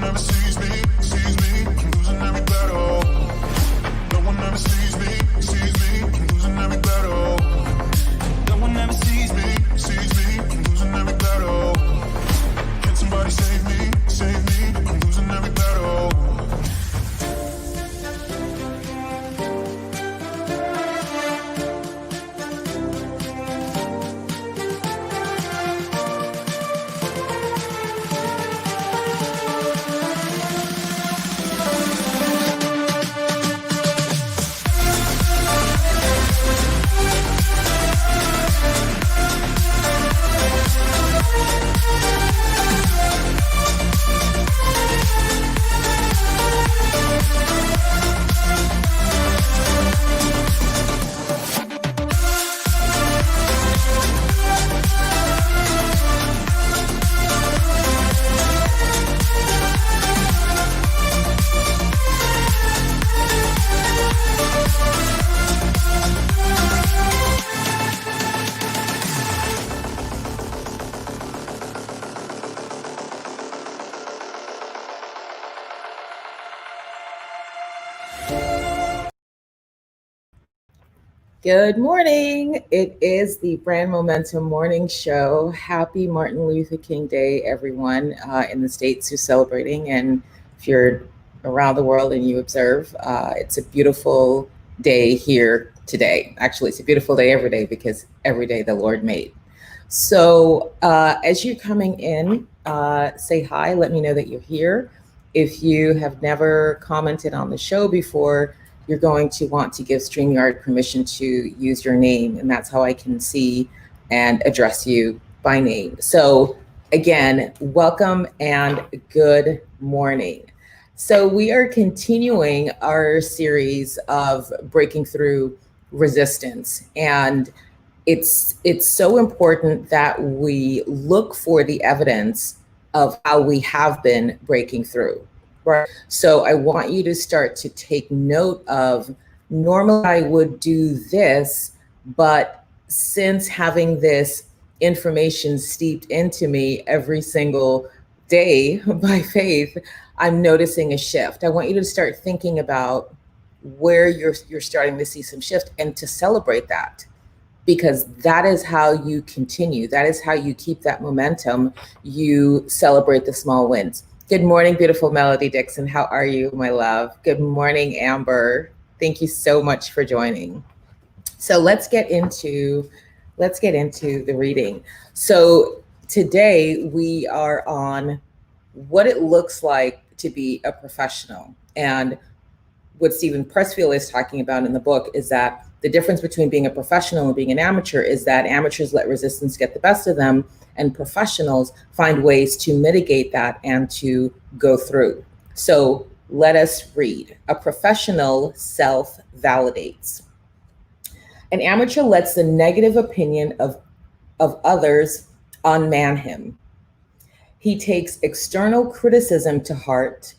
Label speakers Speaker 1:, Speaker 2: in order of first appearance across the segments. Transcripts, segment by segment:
Speaker 1: ever sees me, I'm losing every battle. No one ever sees me, I'm losing every battle. No one ever sees me, I'm losing every battle. Can somebody save me, I'm losing every battle.
Speaker 2: Good morning. It is the Brand Momentum Morning Show. Happy Martin Luther King Day, everyone in the States who's celebrating. And if you're around the world and you observe, it's a beautiful day here today. Actually, it's a beautiful day every day because every day the Lord made. So as you're coming in, say hi. Let me know that you're here. If you have never commented on the show before, you're going to want to give StreamYard permission to use your name, and that's how I can see and address you by name. So again, welcome and good morning. So we are continuing our series of breaking through resistance, and it's so important that we look for the evidence of how we have been breaking through. Right. So I want you to start to take note of, normally I would do this, but since having this information steeped into me every single day by faith, I'm noticing a shift. I want you to start thinking about where you're starting to see some shift and to celebrate that, because that is how you continue. That is how you keep that momentum. You celebrate the small wins. Good morning, beautiful Melody Dixon. How are you, my love? Good morning, Amber. Thank you so much for joining. So let's get into the reading. So today we are on what it looks like to be a professional. And what Steven Pressfield is talking about in the book is that the difference between being a professional and being an amateur is that amateurs let resistance get the best of them, and professionals find ways to mitigate that and to go through. So let us read. A professional self-validates. An amateur lets the negative opinion of others unman him. He takes external criticism to heart,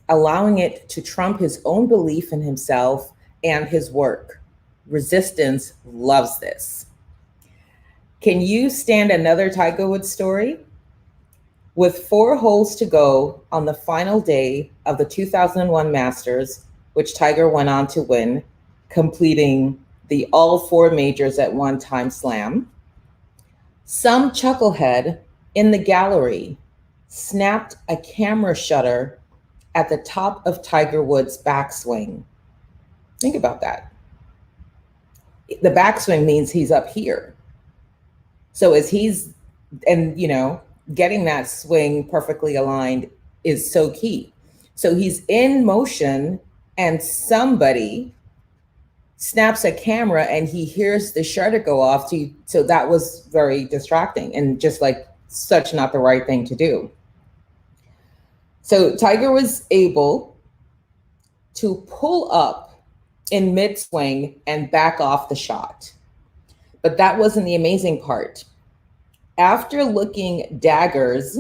Speaker 2: allowing it to trump his own belief in himself and his work. Resistance loves this. Can you stand another Tiger Woods story? With 4 holes to go on the final day of the 2001 Masters, which Tiger went on to win, completing the all 4 majors at one time slam, some chucklehead in the gallery snapped a camera shutter at the top of Tiger Woods' backswing. Think about that. The backswing means he's up here. So as he's, and getting that swing perfectly aligned is so key. So he's in motion and somebody snaps a camera and he hears the shutter go off. So that was very distracting and just like such not the right thing to do. So Tiger was able to pull up in mid-swing and back off the shot. But that wasn't the amazing part. After looking daggers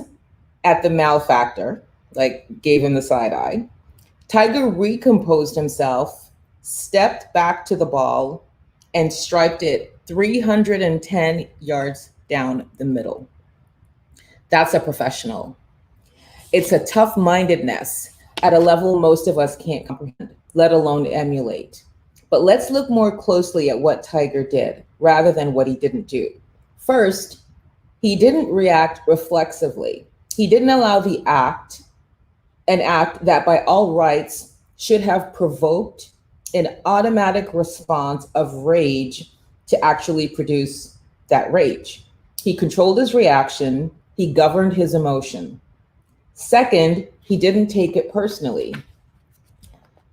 Speaker 2: at the malefactor, like gave him the side eye, Tiger recomposed himself, stepped back to the ball, and striped it 310 yards down the middle. That's a professional. It's a tough-mindedness at a level most of us can't comprehend, let alone emulate. But let's look more closely at what Tiger did rather than what he didn't do. First, he didn't react reflexively. He didn't allow an act that by all rights should have provoked an automatic response of rage to actually produce that rage. He controlled his reaction, he governed his emotion. Second, he didn't take it personally.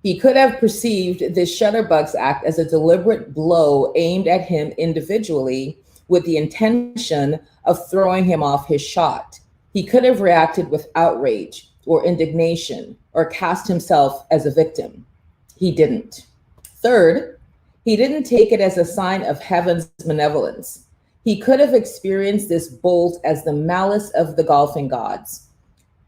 Speaker 2: He could have perceived this Shutterbugs act as a deliberate blow aimed at him individually with the intention of throwing him off his shot. He could have reacted with outrage or indignation or cast himself as a victim. He didn't. Third, he didn't take it as a sign of heaven's benevolence. He could have experienced this bolt as the malice of the golfing gods,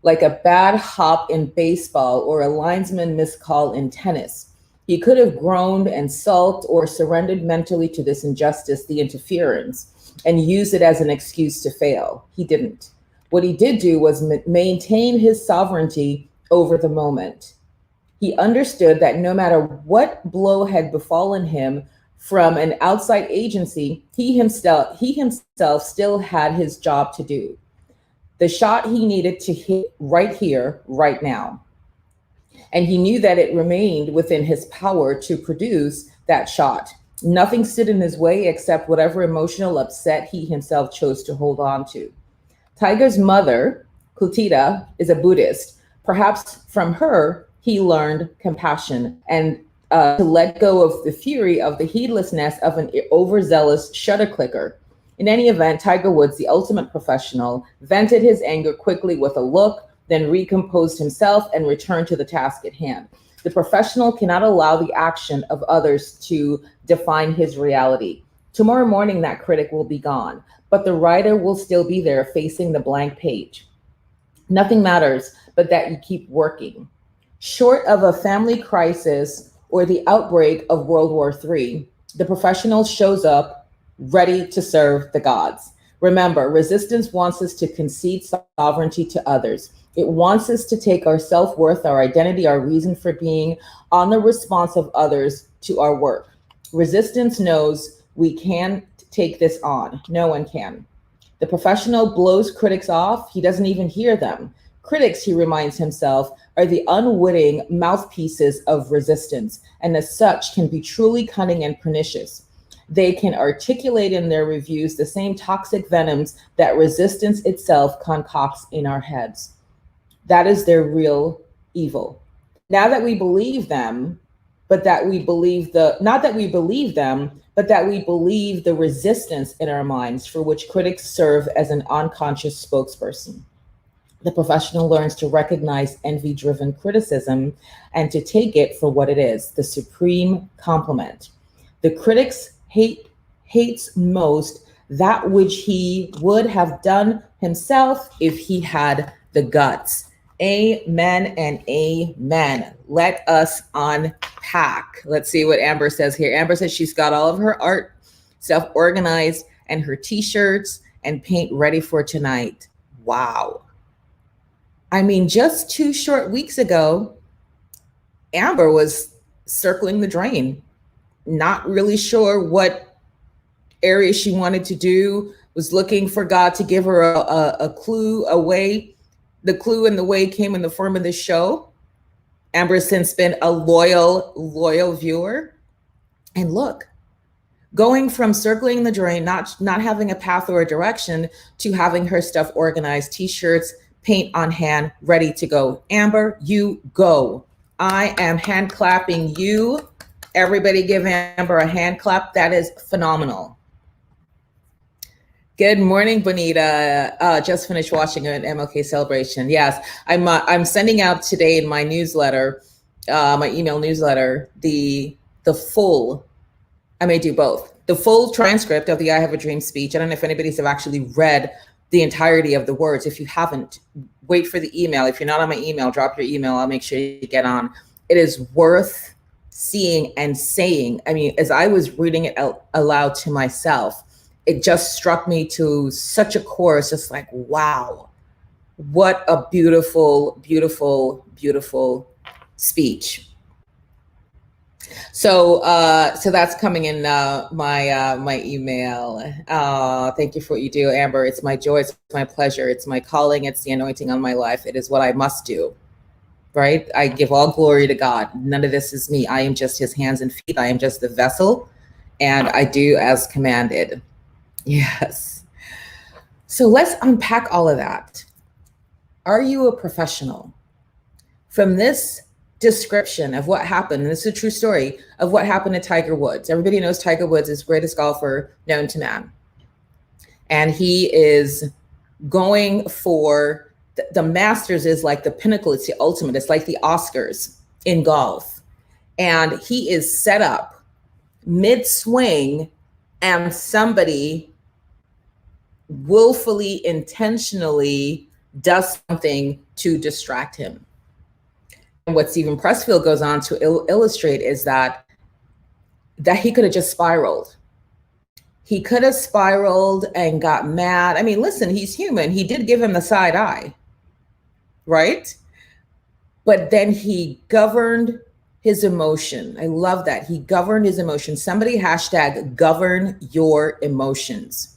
Speaker 2: like a bad hop in baseball or a linesman miscall in tennis. He could have groaned and sulked or surrendered mentally to this injustice, the interference, and used it as an excuse to fail. He didn't. What he did do was maintain his sovereignty over the moment. He understood that no matter what blow had befallen him from an outside agency, he himself still had his job to do. The shot he needed to hit right here, right now. And he knew that it remained within his power to produce that shot. Nothing stood in his way except whatever emotional upset he himself chose to hold on to. Tiger's mother, Clotilda, is a Buddhist. Perhaps from her, he learned compassion and to let go of the fury of the heedlessness of an overzealous shutter clicker. In any event, Tiger Woods, the ultimate professional, vented his anger quickly with a look, then recomposed himself and returned to the task at hand. The professional cannot allow the action of others to define his reality. Tomorrow morning, that critic will be gone, but the writer will still be there facing the blank page. Nothing matters but that you keep working. Short of a family crisis or the outbreak of World War III, the professional shows up ready to serve the gods. Remember, resistance wants us to concede sovereignty to others. It wants us to take our self-worth, our identity, our reason for being on the response of others to our work. Resistance knows we can't take this on. No one can. The professional blows critics off. He doesn't even hear them. Critics, he reminds himself, are the unwitting mouthpieces of resistance, and as such can be truly cunning and pernicious. They can articulate in their reviews the same toxic venoms that resistance itself concocts in our heads. That is their real evil. Now that we believe them, but that we believe not that we believe them, but that we believe the resistance in our minds for which critics serve as an unconscious spokesperson. The professional learns to recognize envy-driven criticism and to take it for what it is, the supreme compliment. The critic's hates most that which he would have done himself if he had the guts. Amen and amen. Let us unpack. Let's see what Amber says here. Amber says she's got all of her art stuff organized and her t-shirts and paint ready for tonight. Wow. I mean, just 2 short weeks ago, Amber was circling the drain, not really sure what area she wanted to do, was looking for God to give her a clue, a way. The clue and the way came in the form of this show. Amber has since been a loyal viewer. And look, going from circling the drain, not having a path or a direction, to having her stuff organized, t-shirts, paint on hand, ready to go. Amber, you go. I am hand clapping you. Everybody give Amber a hand clap. That is phenomenal. Good morning, Bonita. Just finished watching an MLK celebration. Yes, I'm sending out today in my newsletter, my email newsletter, the full, I may do both, the full transcript of the I Have a Dream speech. I don't know if anybody's have actually read the entirety of the words. If you haven't, wait for the email. If you're not on my email, drop your email. I'll make sure you get on. It is worth seeing and saying. I mean, as I was reading it aloud to myself, it just struck me to such a core. It's just like, wow, What a beautiful, beautiful, beautiful speech. So that's coming in my email. Thank you for what you do, Amber. It's my joy. It's my pleasure. It's my calling. It's the anointing on my life. It is what I must do. Right? I give all glory to God. None of this is me. I am just his hands and feet. I am just the vessel, and I do as commanded. Yes. So let's unpack all of that. Are you a professional? From this description of what happened, and this is a true story of what happened to Tiger Woods. Everybody knows Tiger Woods is the greatest golfer known to man. And he is going for the Masters is like the pinnacle. It's the ultimate. It's like the Oscars in golf. And he is set up mid-swing, and somebody willfully, intentionally does something to distract him. And what Steven Pressfield goes on to illustrate is that he could have just spiraled. He could have spiraled and got mad. I mean, listen, he's human. He did give him the side eye, right? But then he governed his emotion. I love that. He governed his emotions. Somebody hashtag govern your emotions.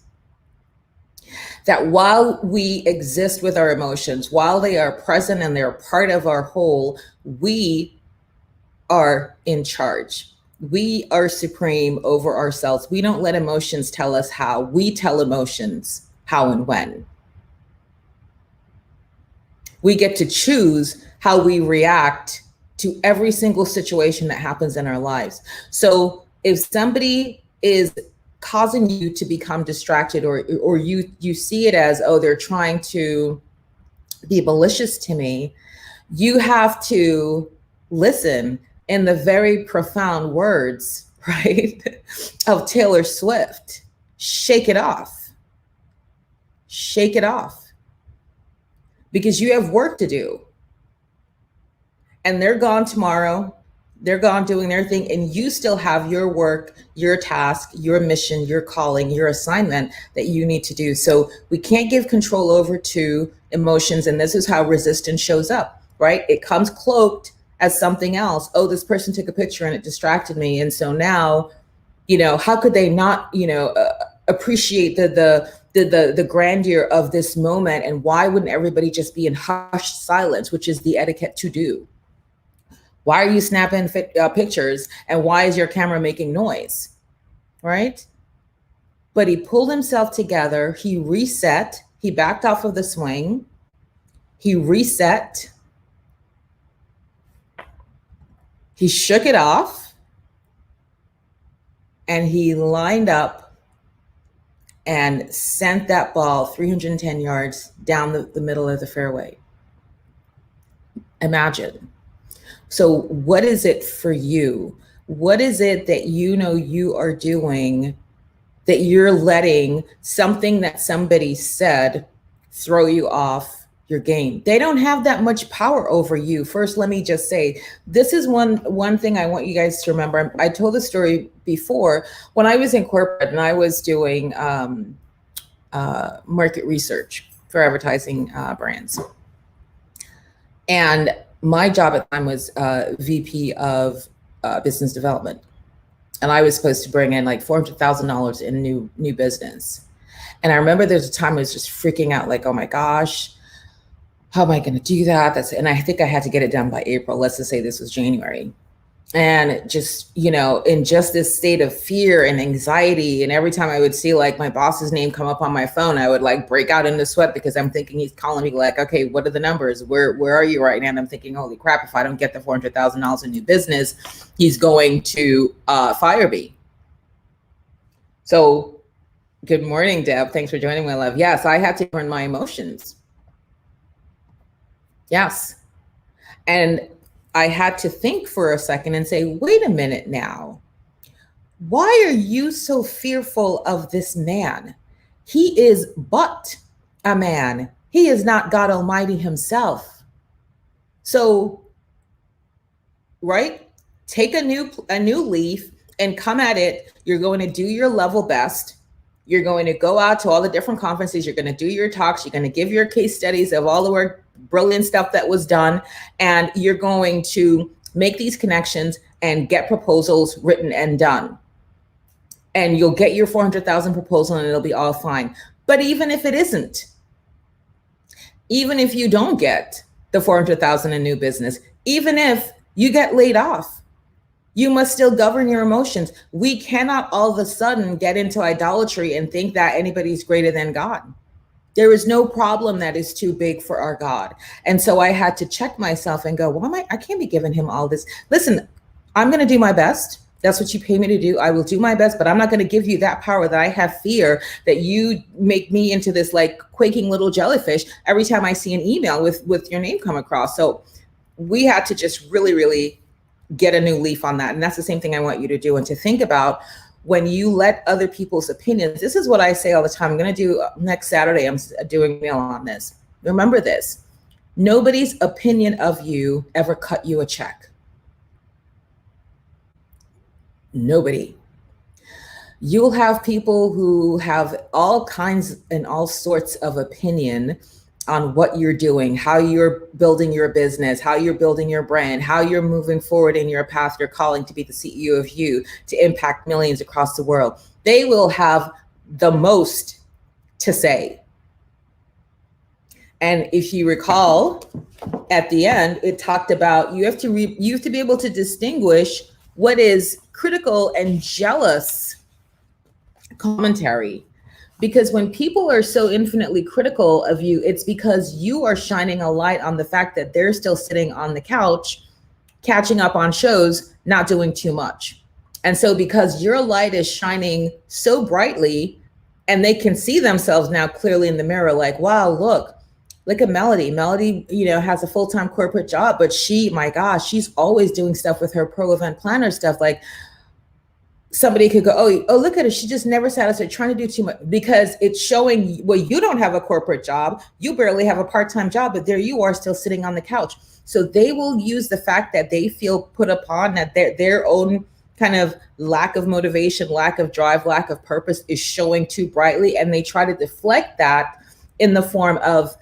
Speaker 2: That while we exist with our emotions, while they are present and they're part of our whole, we are in charge. We are supreme over ourselves. We don't let emotions tell us how. We tell emotions how and when. We get to choose how we react to every single situation that happens in our lives. So if somebody is causing you to become distracted, or you see it as, oh, they're trying to be malicious to me, you have to listen in the very profound words, right, of Taylor Swift. Shake it off. Shake it off. Because you have work to do. And they're gone tomorrow. They're gone doing their thing, and you still have your work, your task, your mission, your calling, your assignment that you need to do. So we can't give control over to emotions. And this is how resistance shows up, right? It comes cloaked as something else. Oh, this person took a picture and it distracted me. And so now, how could they not, appreciate the grandeur of this moment? And why wouldn't everybody just be in hushed silence, which is the etiquette to do? Why are you snapping pictures, and why is your camera making noise, right? But he pulled himself together. He reset. He backed off of the swing. He reset. He shook it off, and he lined up and sent that ball 310 yards down the middle of the fairway. Imagine. So what is it for you? What is it that you are doing, that you're letting something that somebody said throw you off your game? They don't have that much power over you. First, let me just say, this is one thing I want you guys to remember. I told the story before when I was in corporate and I was doing market research for advertising brands. And my job at the time was VP of business development. And I was supposed to bring in like $400,000 in new business. And I remember there's a time I was just freaking out, like, oh my gosh, how am I going to do that? And I think I had to get it done by April. Let's just say this was January. And just, in just this state of fear and anxiety. And every time I would see like my boss's name come up on my phone, I would like break out into sweat, because I'm thinking he's calling me like, okay, what are the numbers? Where are you right now? And I'm thinking, holy crap, if I don't get the $400,000 in new business, he's going to fire me. So good morning, Deb. Thanks for joining, my love. Yes, I had to learn my emotions. Yes. And I had to think for a second and say, wait a minute now. Why are you so fearful of this man? He is but a man. He is not God Almighty himself. So, right? Take a new leaf and come at it. You're going to do your level best. You're going to go out to all the different conferences. You're going to do your talks. You're going to give your case studies of all the work, brilliant stuff that was done. And you're going to make these connections and get proposals written and done. And you'll get your 400,000 proposal and it'll be all fine. But even if it isn't, even if you don't get the 400,000 in new business, even if you get laid off, you must still govern your emotions. We cannot all of a sudden get into idolatry and think that anybody's greater than God. There is no problem that is too big for our God. And so I had to check myself and go, well, I can't be giving him all this. Listen, I'm going to do my best. That's what you pay me to do. I will do my best, but I'm not going to give you that power that I have fear that you make me into this like quaking little jellyfish every time I see an email with your name come across. So we had to just really, really get a new leaf on that. And that's the same thing I want you to do. And to think about when you let other people's opinions, this is what I say all the time. I'm going to do next Saturday. I'm doing a meal on this. Remember this. Nobody's opinion of you ever cut you a check. Nobody. You'll have people who have all kinds and all sorts of opinion on what you're doing, how you're building your business, how you're building your brand, how you're moving forward in your path, you're calling to be the CEO of you, to impact millions across the world. They will have the most to say. And if you recall, at the end, it talked about you have to be able to distinguish what is critical and jealous commentary. Because when people are so infinitely critical of you, it's because you are shining a light on the fact that they're still sitting on the couch, catching up on shows, not doing too much. And so because your light is shining so brightly and they can see themselves now clearly in the mirror, like, wow, look at Melody. Melody, has a full-time corporate job, but my gosh, she's always doing stuff with her pro event planner stuff. Like, somebody could go, oh, look at her. She just never satisfied, trying to do too much, because it's showing, well, you don't have a corporate job. You barely have a part-time job, but there you are still sitting on the couch. So they will use the fact that they feel put upon, that their own kind of lack of motivation, lack of drive, lack of purpose is showing too brightly. And they try to deflect that in the form of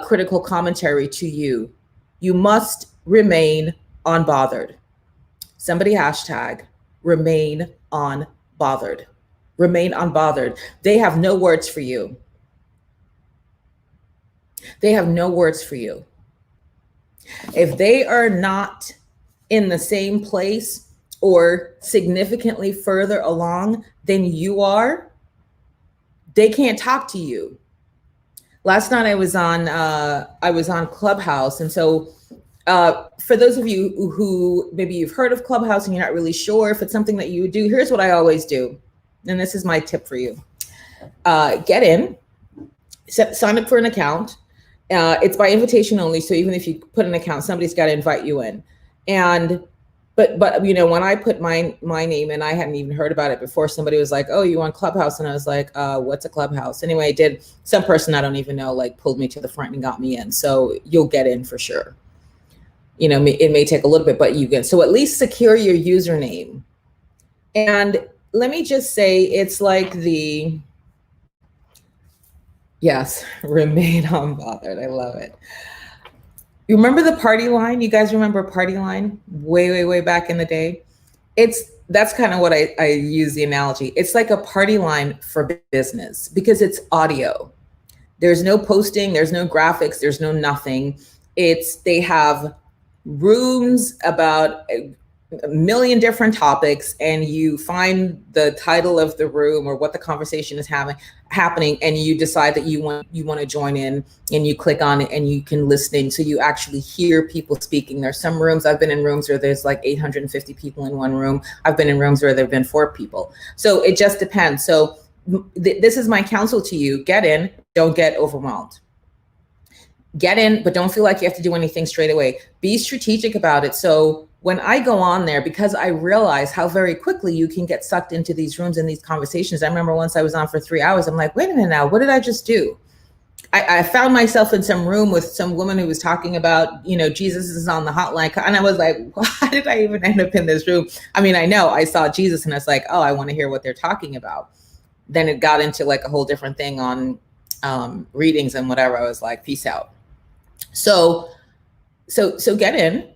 Speaker 2: critical commentary to you. You must remain unbothered. Somebody hashtag remain unbothered. Remain unbothered. They have no words for you. They have no words for you. If they are not in the same place or significantly further along than you are, they can't talk to you. Last night I was on Clubhouse, and so for those of you who maybe you've heard of Clubhouse and you're not really sure if it's something that you would do, here's what I always do. And this is my tip for you. Get in, sign up for an account. It's by invitation only. So even if you put an account, somebody's got to invite you in. And but when I put my name in, I hadn't even heard about it before. Somebody was like, oh, you on Clubhouse? And I was like, what's a Clubhouse? Anyway, some person I don't even know, like, pulled me to the front and got me in. So you'll get in for sure. It may take a little bit, but you get, so at least secure your username. And let me just say, it's like yes, remain unbothered. I love it. You remember the party line? You guys remember party line? Way back in the day? That's kind of what I use the analogy. It's like a party line for business because it's audio. There's no posting, there's no graphics, there's no nothing. They have rooms about a million different topics, and you find the title of the room or what the conversation is happening, and you decide that you want to join in, and you click on it and you can listen in, so you actually hear people speaking. There's some rooms, I've been in rooms where there's like 850 people in one room. I've been in rooms where there've been 4 people. So it just depends. So this is my counsel to you. Get in, don't get overwhelmed. Get in, but don't feel like you have to do anything straight away. Be strategic about it. So when I go on there, because I realize how very quickly you can get sucked into these rooms and these conversations. I remember once I was on for 3 hours. I'm like, wait a minute now, what did I just do? I found myself in some room with some woman who was talking about, Jesus is on the hotline. And I was like, why did I even end up in this room? I mean, I know I saw Jesus and I was like, oh, I want to hear what they're talking about. then it got into like a whole different thing on readings and whatever. I was like, peace out. So get in.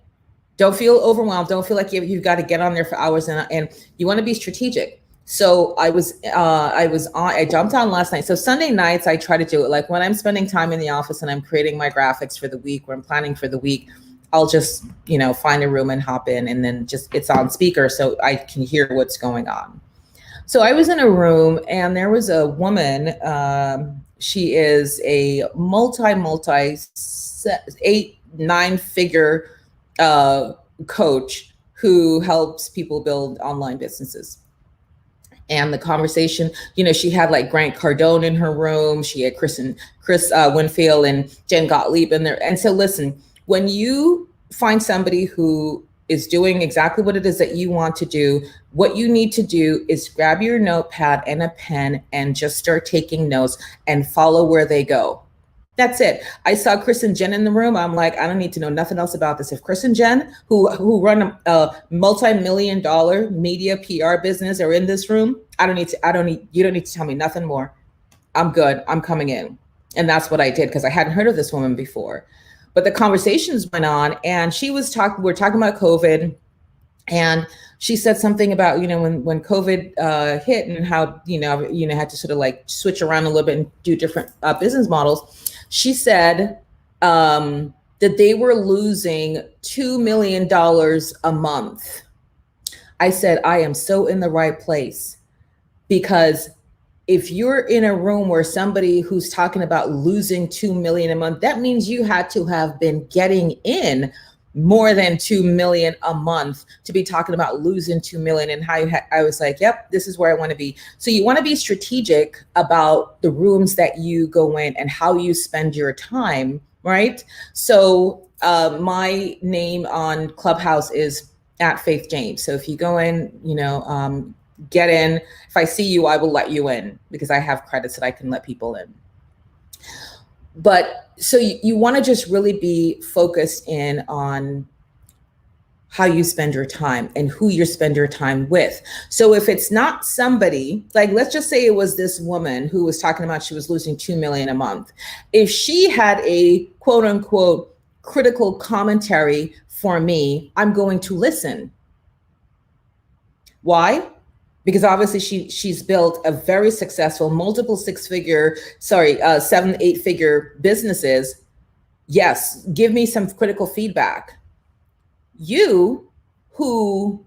Speaker 2: Don't feel overwhelmed. Don't feel like you've got to get on there for hours, and you want to be strategic. So I jumped on last night. So Sunday nights, I try to do it. Like when I'm spending time in the office and I'm creating my graphics for the week, or I'm planning for the week, I'll just, find a room and hop in, and then it's on speaker so I can hear what's going on. So I was in a room and there was a woman, she is a multi 8-9 figure coach who helps people build online businesses. And the conversation, she had like Grant Cardone in her room. She had Chris Winfield and Jen Gottlieb in there. And so listen, when you find somebody who is doing exactly what it is that you want to do, what you need to do is grab your notepad and a pen and just start taking notes and follow where they go. That's it. I saw Chris and Jen in the room. I'm like, I don't need to know nothing else about this. If Chris and Jen, who run a multi-million-dollar media PR business, are in this room, you don't need to tell me nothing more. I'm good. I'm coming in. And that's what I did, because I hadn't heard of this woman before. But the conversations went on, and we're talking about COVID, and she said something about, when COVID hit, and how, had to sort of like switch around a little bit and do different business models. She said that they were losing $2 million a month. I said, I am so in the right place, because if you're in a room where somebody who's talking about losing 2 million a month, that means you had to have been getting in more than 2 million a month to be talking about losing 2 million. And how I was like, yep, this is where I want to be. So you want to be strategic about the rooms that you go in and how you spend your time, right? So my name on Clubhouse is @FaithJames. So if you go in, get in. If I see you, I will let you in, because I have credits that I can let people in. But so you want to just really be focused in on how you spend your time and who you spend your time with. So if it's not somebody, like, let's just say it was this woman who was talking about she was losing 2 million a month. If she had a quote unquote critical commentary for me, I'm going to listen. Why? Because obviously she's built a very successful multiple 7-8-figure businesses. Yes, give me some critical feedback. You who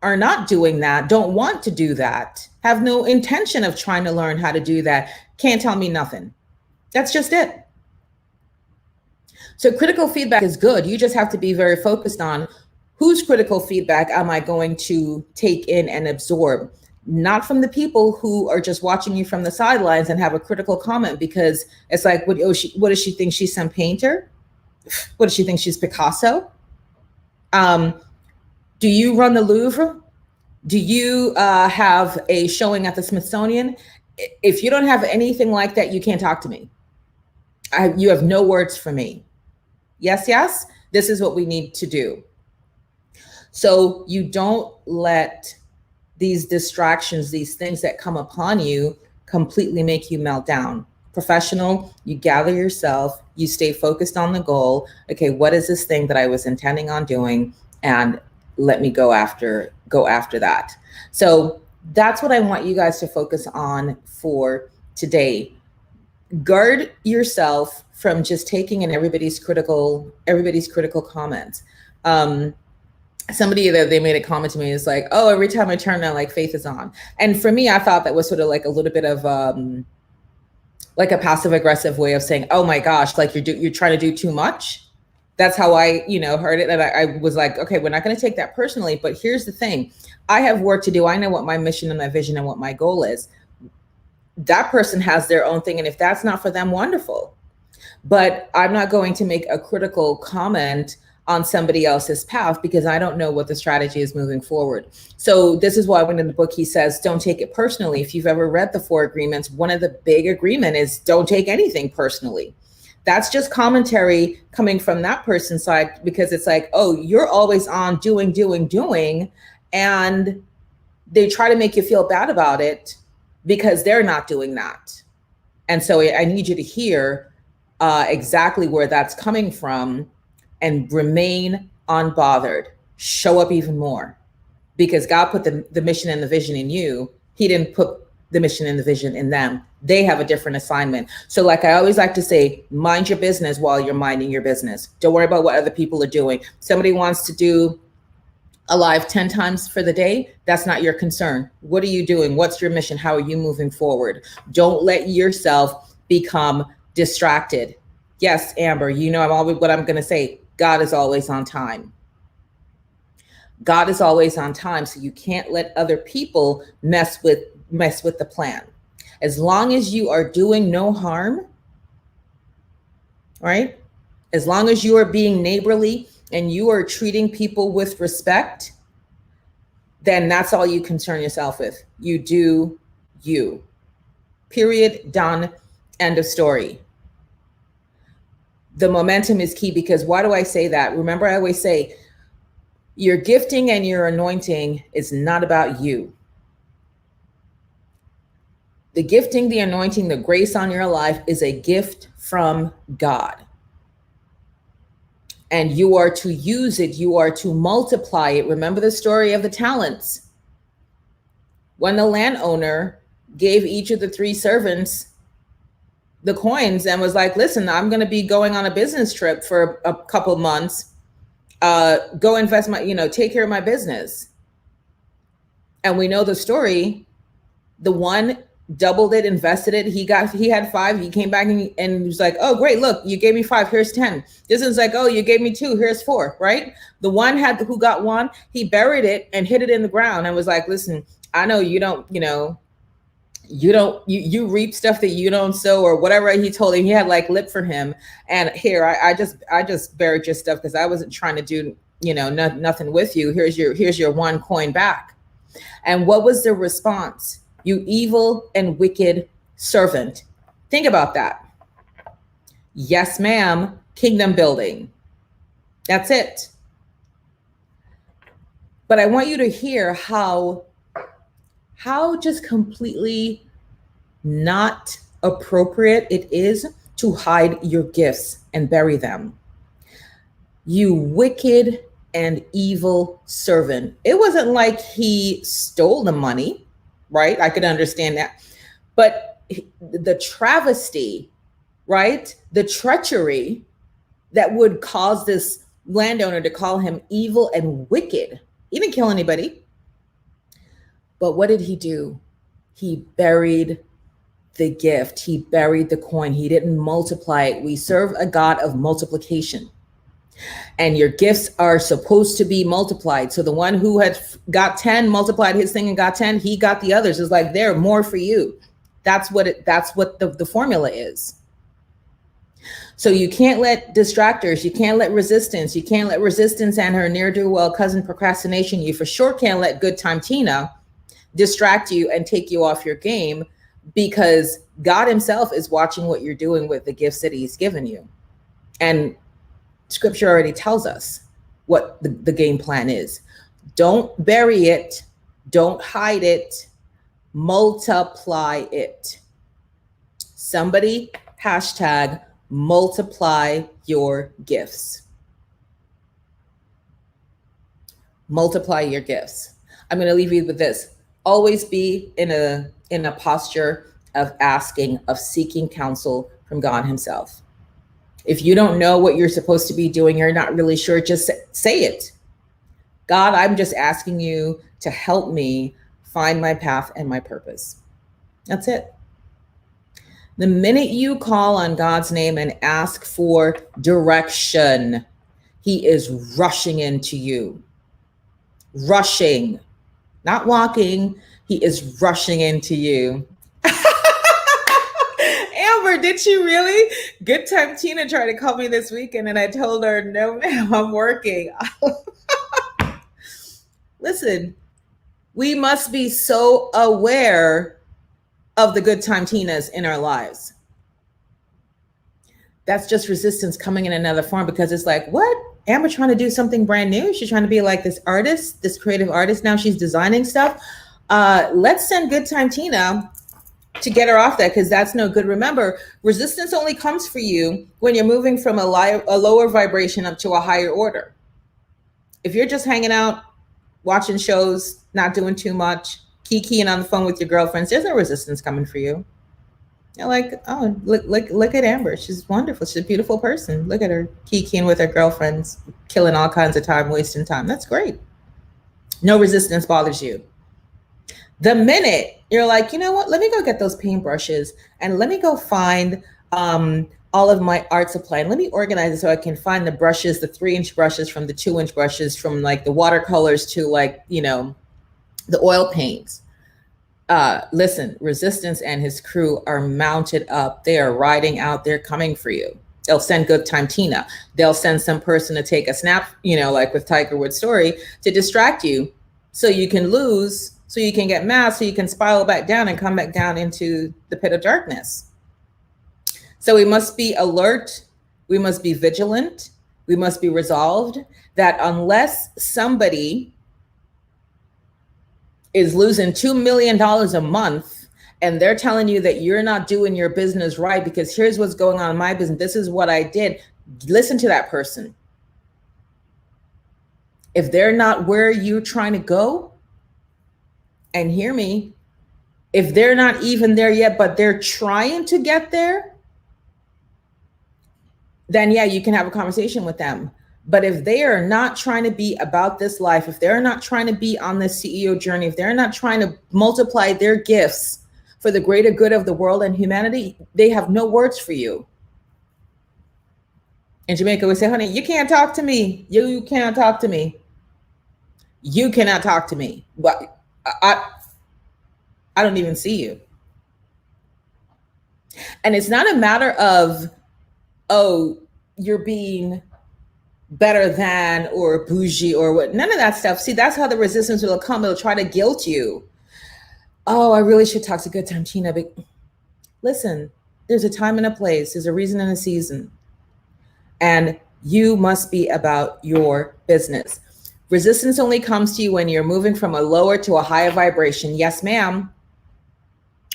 Speaker 2: are not doing that, don't want to do that, have no intention of trying to learn how to do that, can't tell me nothing. That's just it. So critical feedback is good. You just have to be very focused on whose critical feedback am I going to take in and absorb. Not from the people who are just watching you from the sidelines and have a critical comment, because it's like, what does she think? She's some painter? What does she think? She's Picasso? Do you run the Louvre? Do you have a showing at the Smithsonian? If you don't have anything like that, you can't talk to me. You have no words for me. Yes, this is what we need to do. So you don't let these distractions, these things that come upon you, completely make you melt down. Professional, you gather yourself, you stay focused on the goal. Okay, what is this thing that I was intending on doing? And let me go after that. So that's what I want you guys to focus on for today. Guard yourself from just taking in everybody's critical comments. Somebody that they made a comment to me is like, oh, every time I turn on, like, Faith is on. And for me, I thought that was sort of like a little bit of like a passive aggressive way of saying, oh my gosh, like you're trying to do too much. That's how I, heard it. And I was like, okay, we're not going to take that personally. But here's the thing. I have work to do. I know what my mission and my vision and what my goal is. That person has their own thing. And if that's not for them, wonderful. But I'm not going to make a critical comment on somebody else's path, because I don't know what the strategy is moving forward. So this is why when in the book he says, don't take it personally. If you've ever read the 4 agreements, one of the big agreement is don't take anything personally. That's just commentary coming from that person's side, because it's like, oh, you're always on doing. And they try to make you feel bad about it. because they're not doing that. And so I need you to hear exactly where that's coming from and remain unbothered. Show up even more, because God put the mission and the vision in you. He didn't put the mission and the vision in them. They have a different assignment. So like I always like to say, mind your business while you're minding your business. Don't worry about what other people are doing. Somebody wants to do a live 10 times for the day. That's not your concern. What are you doing? What's your mission? How are you moving forward? Don't let yourself become distracted. Yes, Amber, you know what I'm going to say. God is always on time. God is always on time. So you can't let other people mess with the plan. As long as you are doing no harm, right? As long as you are being neighborly and you are treating people with respect, then that's all you concern yourself with. You do you. Period. Done. End of story. The momentum is key, because why do I say that? Remember, I always say your gifting and your anointing is not about you. The gifting, the anointing, the grace on your life is a gift from God. And you are to use it. You are to multiply it. Remember the story of the talents. When the landowner gave each of the 3 servants the coins and was like, listen, I'm going to be going on a business trip for a couple of months. Go invest take care of my business. And we know the story. The one doubled it, invested it. He had 5. He came back and was like, oh, great. Look, you gave me 5. Here's 10. This is like, oh, you gave me 2. Here's 4. Right. The one who got 1, he buried it and hid it in the ground and was like, listen, I know you don't, you reap stuff that you don't sow, or whatever he told him. He had like lip for him. And here, I just buried your stuff because I wasn't trying to do, nothing with you. Here's your 1 coin back. And what was the response? You evil and wicked servant. Think about that. Yes, ma'am. Kingdom building. That's it. But I want you to hear how just completely not appropriate it is to hide your gifts and bury them. You wicked and evil servant. It wasn't like he stole the money. Right? I could understand that. But the travesty, right? The treachery that would cause this landowner to call him evil and wicked. He didn't kill anybody. But what did he do? He buried the gift. He buried the coin. He didn't multiply it. We serve a God of multiplication. And your gifts are supposed to be multiplied. So the one who had got 10 multiplied his thing and got 10, he got the others. It's like, they're more for you. That's what the formula is. So you can't let distractors, you can't let resistance and her ne'er-do-well cousin procrastination. You for sure can't let good time Tina distract you and take you off your game, because God himself is watching what you're doing with the gifts that he's given you. And Scripture already tells us what the game plan is. Don't bury it. Don't hide it. Multiply it. Somebody hashtag multiply your gifts. Multiply your gifts. I'm going to leave you with this. Always be in a posture of asking, of seeking counsel from God himself. If you don't know what you're supposed to be doing, you're not really sure, just say it. God, I'm just asking you to help me find my path and my purpose. That's it. The minute you call on God's name and ask for direction, he is rushing into you. Rushing, not walking. He is rushing into you. Amber, did you really? Good time Tina tried to call me this weekend and I told her, no, ma'am, I'm working. Listen, we must be so aware of the good time Tinas in our lives. That's just resistance coming in another form, because it's like, what? Amber trying to do something brand new? She's trying to be like this artist, this creative artist. Now she's designing stuff. Let's send good time Tina to get her off that, because that's no good. Remember, resistance only comes for you when you're moving from a lower vibration up to a higher order. If you're just hanging out, watching shows, not doing too much, kikiing on the phone with your girlfriends, there's no resistance coming for you. You're like, oh, look at Amber. She's wonderful. She's a beautiful person. Look at her kikiing with her girlfriends, killing all kinds of time, wasting time. That's great. No resistance bothers you. The minute you're like, you know what, let me go get those paintbrushes and let me go find all of my art supply and let me organize it so I can find the brushes, the 3-inch brushes from the 2-inch brushes, from like the watercolors to like, you know, the oil paints. Listen, resistance and his crew are mounted up. They are riding out. They're coming for you. They'll send Good Time Tina. They'll send some person to take a snap, you know, like with Tiger Woods' story, to distract you so you can lose, so you can get mad, so you can spiral back down and come back down into the pit of darkness. So we must be alert. We must be vigilant. We must be resolved that unless somebody is losing $2 million a month and they're telling you that you're not doing your business right because here's what's going on in my business, this is what I did, listen to that person. If they're not where you're trying to go, and hear me, if they're not even there yet, but they're trying to get there, then yeah, you can have a conversation with them. But if they are not trying to be about this life, if they're not trying to be on this CEO journey, if they're not trying to multiply their gifts for the greater good of the world and humanity, they have no words for you. In Jamaica, we say, honey, you can't talk to me. You cannot talk to me. You cannot talk to me. But I don't even see you. And it's not a matter of, oh, you're being better than or bougie or what, none of that stuff. See, that's how the resistance will come. It'll try to guilt you. Oh, I really should talk to Good Time Tina. But listen, there's a time and a place. There's a reason and a season. And you must be about your business. Resistance only comes to you when you're moving from a lower to a higher vibration. Yes, ma'am.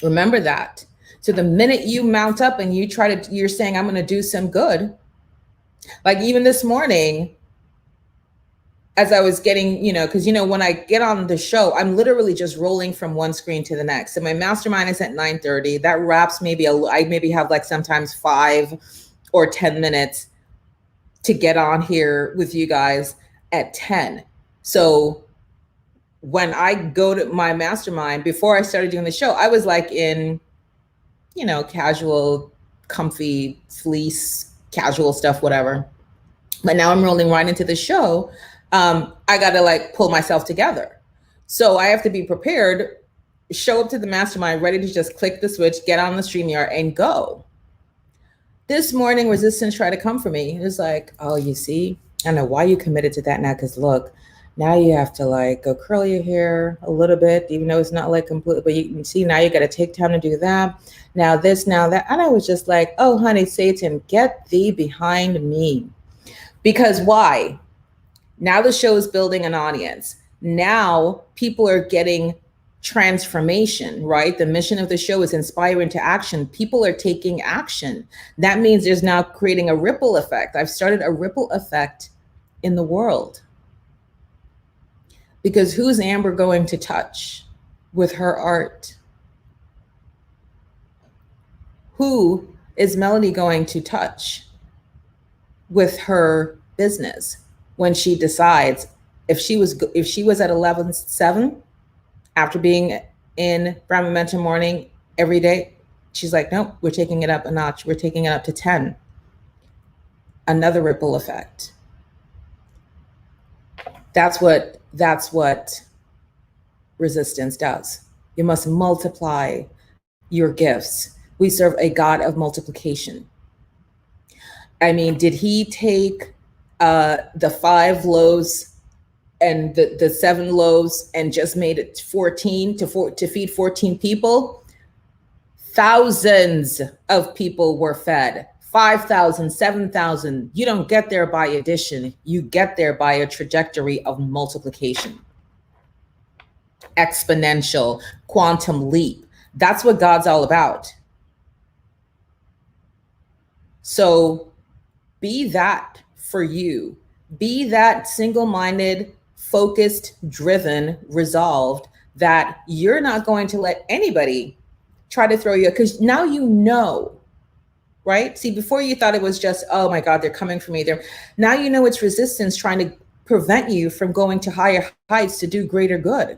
Speaker 2: Remember that. So the minute you mount up and you're saying, I'm going to do some good. Like even this morning, as I was getting, because, when I get on the show, I'm literally just rolling from one screen to the next. So my mastermind is at 9:30. That wraps I maybe have like sometimes 5 or 10 minutes to get on here with you guys at 10. So when I go to my mastermind, before I started doing the show, I was like in, casual, comfy, fleece, casual stuff, whatever. But now I'm rolling right into the show. I got to like pull myself together. So I have to be prepared, show up to the mastermind, ready to just click the switch, get on the StreamYard and go. This morning, resistance tried to come for me. It was like, oh, you see, I know why you committed to that now. Because look, now you have to like go curl your hair a little bit, even though it's not like completely, but you can see now you got to take time to do that. Now this, now that. And I was just like, oh, honey, Satan, get thee behind me. Because why? Now the show is building an audience. Now people are getting transformation, right? The mission of the show is inspiring to action. People are taking action. That means there's now creating a ripple effect. I've started a ripple effect in the world. Because who's Amber going to touch with her art? Who is Melody going to touch with her business when she decides, if she was at 11.7 after being in Brand Momentum Morning every day, she's like, nope, we're taking it up a notch. We're taking it up to 10. Another ripple effect. That's what resistance does. You must multiply your gifts. We serve a God of multiplication. I mean, did he take the 5 loaves and the 7 loaves and just made it 14 to feed 14 people? Thousands of people were fed. 5,000, 7,000. You don't get there by addition. You get there by a trajectory of multiplication. Exponential, quantum leap. That's what God's all about. So be that for you. Be that single-minded, focused, driven, resolved that you're not going to let anybody try to throw you, because now you know, right? See, before you thought it was just, oh my God, they're coming for me. Now you know it's resistance trying to prevent you from going to higher heights to do greater good.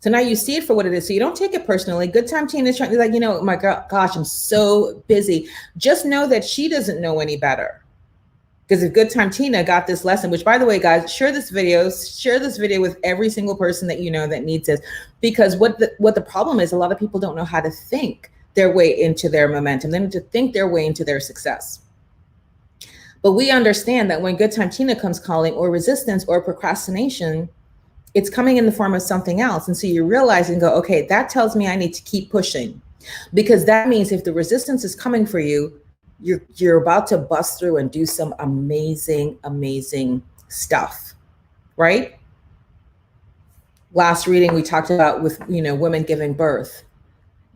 Speaker 2: So now you see it for what it is. So you don't take it personally. Good time Tina is trying to be like, oh my gosh, I'm so busy. Just know that she doesn't know any better. Because if Good Time Tina got this lesson, which by the way, guys, share this video with every single person that you know that needs this. Because what the problem is, a lot of people don't know how to think their way into their momentum. They need to think their way into their success. But we understand that when Good Time Tina comes calling, or resistance or procrastination, it's coming in the form of something else. And so you realize and go, okay, that tells me I need to keep pushing. Because that means if the resistance is coming for you, you're about to bust through and do some amazing, amazing stuff, right? Last reading we talked about with, women giving birth,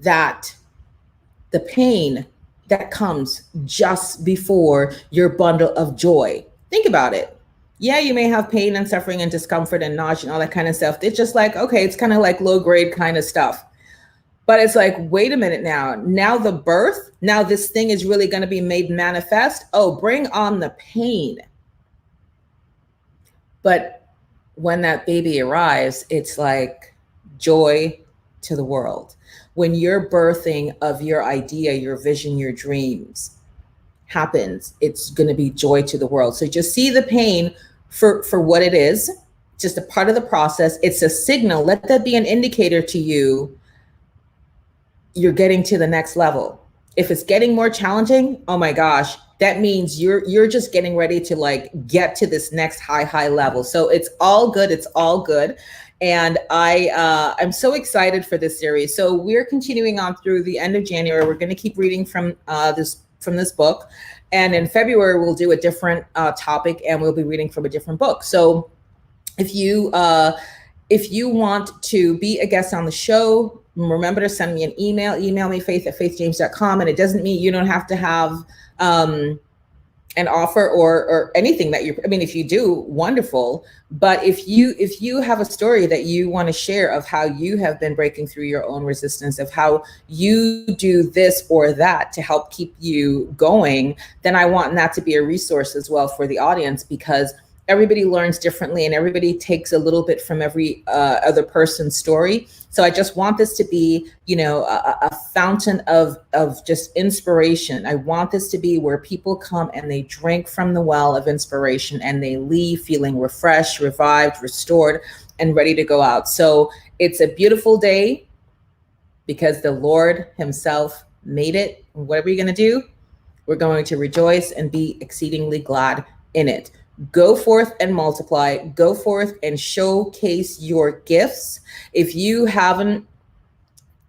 Speaker 2: that the pain that comes just before your bundle of joy. Think about it. Yeah, you may have pain and suffering and discomfort and nausea and all that kind of stuff. It's just like, okay, it's kind of like low grade kind of stuff. But it's like, wait a minute now the birth, now this thing is really going to be made manifest. Oh, bring on the pain. But when that baby arrives, it's like joy to the world. When your birthing of your idea, your vision, your dreams happens, it's going to be joy to the world. So just see the pain for what it is, just a part of the process. It's a signal. Let that be an indicator to you. You're getting to the next level. If it's getting more challenging, oh my gosh, that means you're just getting ready to like get to this next high level. So it's all good. It's all good. And I'm so excited for this series. So we're continuing on through the end of January. We're going to keep reading from this book. And in February, we'll do a different topic, and we'll be reading from a different book. So if you want to be a guest on the show, remember to send me an email. Email me, faith@faithjames.com. And it doesn't mean you don't have to have an offer or anything that if you do, wonderful. But if you have a story that you want to share of how you have been breaking through your own resistance, of how you do this or that to help keep you going, then I want that to be a resource as well for the audience, because everybody learns differently and everybody takes a little bit from every other person's story. So I just want this to be, a fountain of just inspiration. I want this to be where people come and they drink from the well of inspiration and they leave feeling refreshed, revived, restored, and ready to go out. So it's a beautiful day because the Lord himself made it. And what are we going to do? We're going to rejoice and be exceedingly glad in it. Go forth and multiply. Go forth and showcase your gifts. If you haven't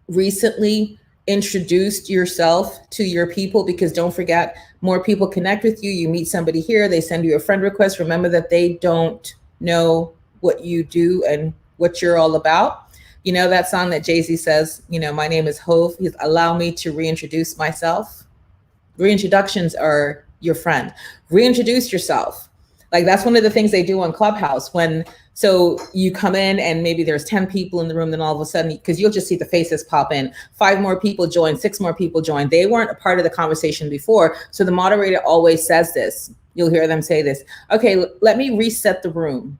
Speaker 2: recently introduced yourself to your people, because don't forget, more people connect with you. You meet somebody here, they send you a friend request. Remember that they don't know what you do and what you're all about. You know that song that Jay-Z says, my name is Hove. He's allow me to reintroduce myself. Reintroductions are your friend. Reintroduce yourself. Like that's one of the things they do on Clubhouse so you come in and maybe there's 10 people in the room, then all of a sudden, because you'll just see the faces pop in, 5 more people join, 6 more people join. They weren't a part of the conversation before. So the moderator always says this. You'll hear them say this. Okay, let me reset the room.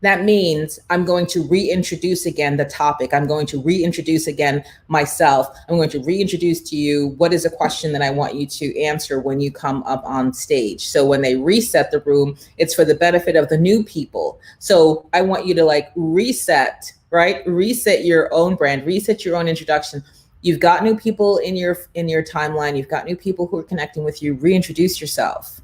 Speaker 2: That means I'm going to reintroduce again the topic. I'm going to reintroduce again myself. I'm going to reintroduce to you what is a question that I want you to answer when you come up on stage. So when they reset the room, it's for the benefit of the new people. So I want you to reset, right? Reset your own brand, reset your own introduction. You've got new people in your timeline. You've got new people who are connecting with you. Reintroduce yourself.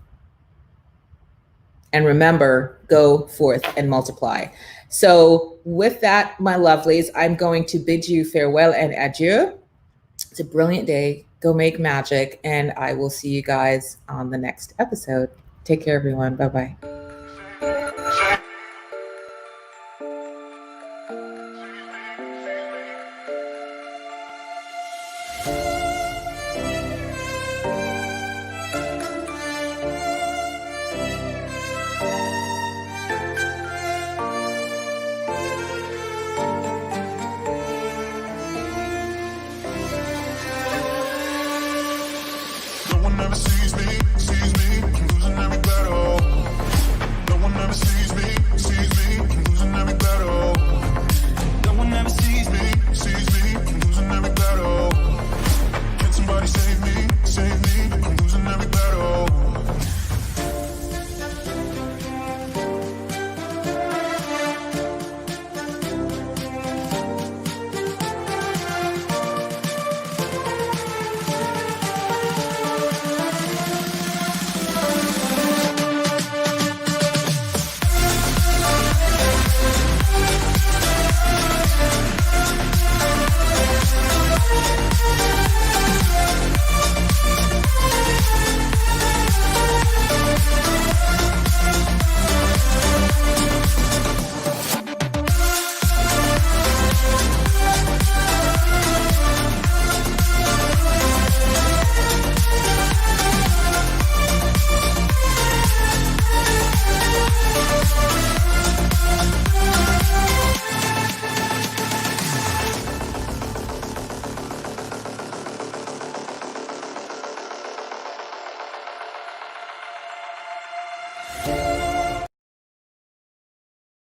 Speaker 2: And remember, go forth and multiply. So with that, my lovelies, I'm going to bid you farewell and adieu. It's a brilliant day. Go make magic. And I will see you guys on the next episode. Take care, everyone. Bye-bye.